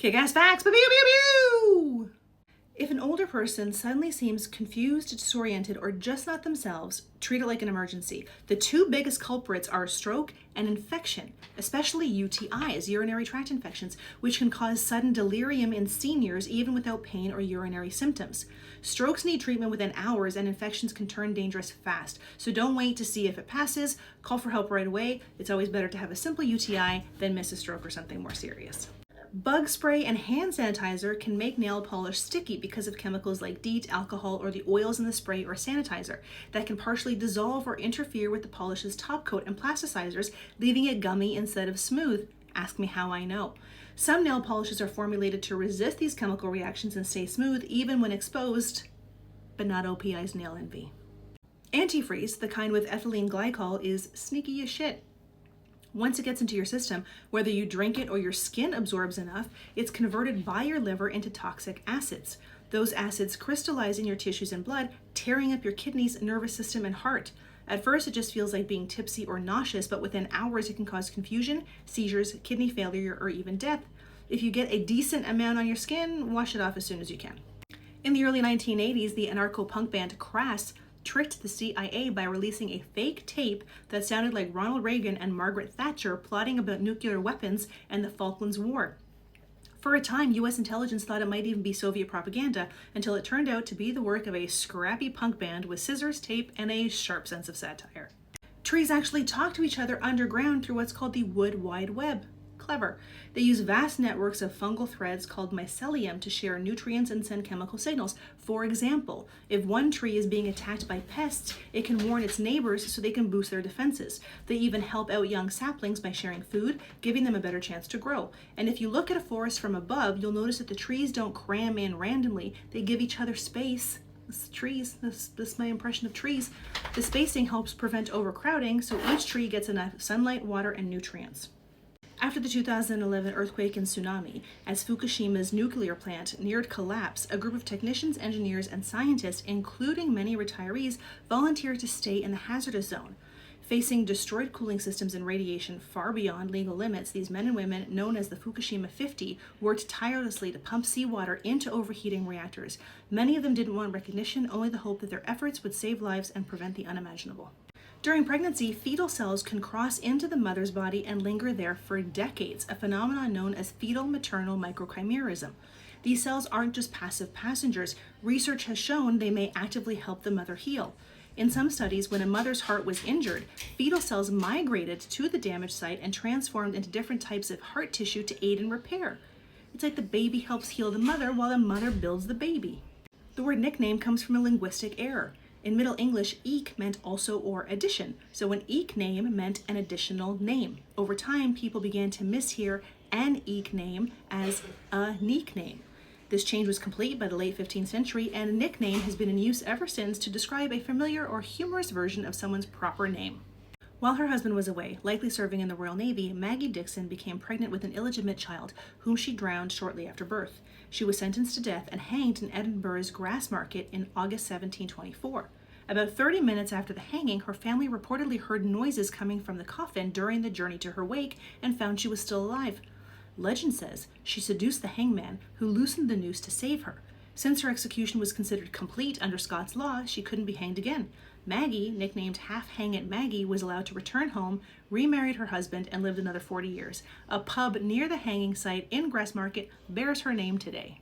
Kick-ass facts, pew pew pew! If an older person suddenly seems confused, disoriented, or just not themselves, treat it like an emergency. The two biggest culprits are stroke and infection, especially UTIs, urinary tract infections, which can cause sudden delirium in seniors even without pain or urinary symptoms. Strokes need treatment within hours, and infections can turn dangerous fast. So don't wait to see if it passes. Call for help right away. It's always better to have a simple UTI than miss a stroke or something more serious. Bug spray and hand sanitizer can make nail polish sticky because of chemicals like DEET, alcohol, or the oils in the spray or sanitizer that can partially dissolve or interfere with the polish's top coat and plasticizers, leaving it gummy instead of smooth. Ask me how I know. Some nail polishes are formulated to resist these chemical reactions and stay smooth even when exposed, but not OPI's nail envy. Antifreeze, the kind with ethylene glycol, is sneaky as shit. Once it gets into your system, whether you drink it or your skin absorbs enough, it's converted by your liver into toxic acids. Those acids crystallize in your tissues and blood, tearing up your kidneys, nervous system, and heart. At first, it just feels like being tipsy or nauseous, but within hours, it can cause confusion, seizures, kidney failure, or even death. If you get a decent amount on your skin, wash it off as soon as you can. In the early 1980s, the anarcho-punk band Crass tricked the CIA by releasing a fake tape that sounded like Ronald Reagan and Margaret Thatcher plotting about nuclear weapons and the Falklands War. For a time, US intelligence thought it might even be Soviet propaganda, until it turned out to be the work of a scrappy punk band with scissors, tape, and a sharp sense of satire. Trees actually talk to each other underground through what's called the Wood Wide Web. Clever. They use vast networks of fungal threads called mycelium to share nutrients and send chemical signals. For example, if one tree is being attacked by pests, it can warn its neighbors so they can boost their defenses. They even help out young saplings by sharing food, giving them a better chance to grow. And if you look at a forest from above, you'll notice that the trees don't cram in randomly. They give each other space. This is my impression of trees. The spacing helps prevent overcrowding, so each tree gets enough sunlight, water, and nutrients. After the 2011 earthquake and tsunami, as Fukushima's nuclear plant neared collapse, a group of technicians, engineers, and scientists, including many retirees, volunteered to stay in the hazardous zone. Facing destroyed cooling systems and radiation far beyond legal limits, these men and women, known as the Fukushima 50, worked tirelessly to pump seawater into overheating reactors. Many of them didn't want recognition, only the hope that their efforts would save lives and prevent the unimaginable. During pregnancy, fetal cells can cross into the mother's body and linger there for decades, a phenomenon known as fetal-maternal microchimerism. These cells aren't just passive passengers. Research has shown they may actively help the mother heal. In some studies, when a mother's heart was injured, fetal cells migrated to the damaged site and transformed into different types of heart tissue to aid in repair. It's like the baby helps heal the mother while the mother builds the baby. The word nickname comes from a linguistic error. In Middle English, eek meant also or addition, so an eek name meant an additional name. Over time, people began to mishear an eek name as a nickname. This change was complete by the late 15th century, and a nickname has been in use ever since to describe a familiar or humorous version of someone's proper name. While her husband was away, likely serving in the Royal Navy, Maggie Dixon became pregnant with an illegitimate child, whom she drowned shortly after birth. She was sentenced to death and hanged in Edinburgh's Grassmarket in August 1724. About 30 minutes after the hanging, her family reportedly heard noises coming from the coffin during the journey to her wake and found she was still alive. Legend says she seduced the hangman, who loosened the noose to save her. Since her execution was considered complete under Scots law, she couldn't be hanged again. Maggie, nicknamed Half-Hang-It Maggie, was allowed to return home, remarried her husband, and lived another 40 years. A pub near the hanging site in Grassmarket bears her name today.